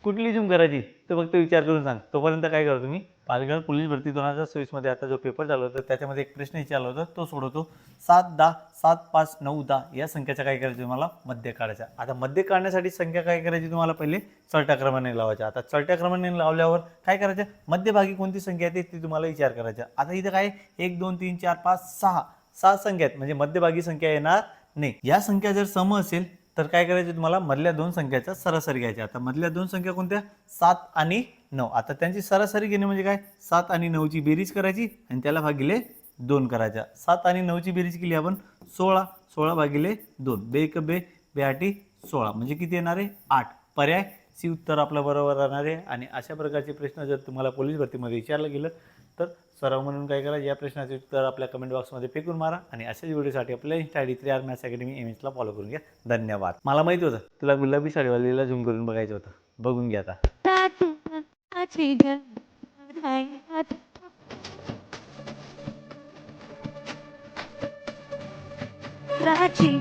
कुठली झूम करायची तर फक्त विचार करून सांग. तोपर्यंत काय करतो मी, पालघर पोलीस भरती 2024मध्ये आता जो पेपर चालू होता त्याच्यामध्ये एक प्रश्न विचारला होता, तो सोडवतो. 7, 10, 7, 5, 9, 10 या संख्याच्या काय करायचं तुम्हाला, मध्य काढायचा. आता मध्य काढण्यासाठी संख्या काय करायची तुम्हाला, पहिले चलत्या क्रमाने लावायच्या. आता चलत्या क्रमाने लावल्यावर काय करायचं, मध्यभागी कोणती संख्या येते ती तुम्हाला विचार करायचा. आता इथं काय 1 2 3 4 5 6 6 संख्या आहेत, म्हणजे मध्यभागी संख्या येणार नाही. या संख्या जर सम असेल तर काय करायचं तुम्हाला, मधल्या दोन संख्याचा सरासरी घ्यायचा. आता मधल्या दोन संख्या कोणत्या, 7 आणि 9. आता त्यांची सरासरी घेणे म्हणजे काय, 7 आणि 9 ची बेरीज करायची आणि त्याला भागिले 2 करायचा. 7 आणि 9 ची बेरीज केली आपण 16, 16 भागिले 2, बे एक बे, बे आठी 16, म्हणजे किती येणार आहे, 8. पर्याय सी उत्तर आपलं बरोबर राहणार आहे. आणि अशा प्रकारचे प्रश्न जर तुम्हाला पोलीस भरतीमध्ये विचारलं गेलं तर सराव म्हणून काय करा, या प्रश्नाचे उत्तर आपल्या कमेंट बॉक्समध्ये फेकून मारा. आणि अशाच व्हिडिओसाठी आपल्या insta ID 3R maths academy एमएसला फॉलो करून घ्या. धन्यवाद. मला माहिती होतं तुला गुलाबी साडीवालीला झूम करून बघायचं होतं, बघून घ्या आता.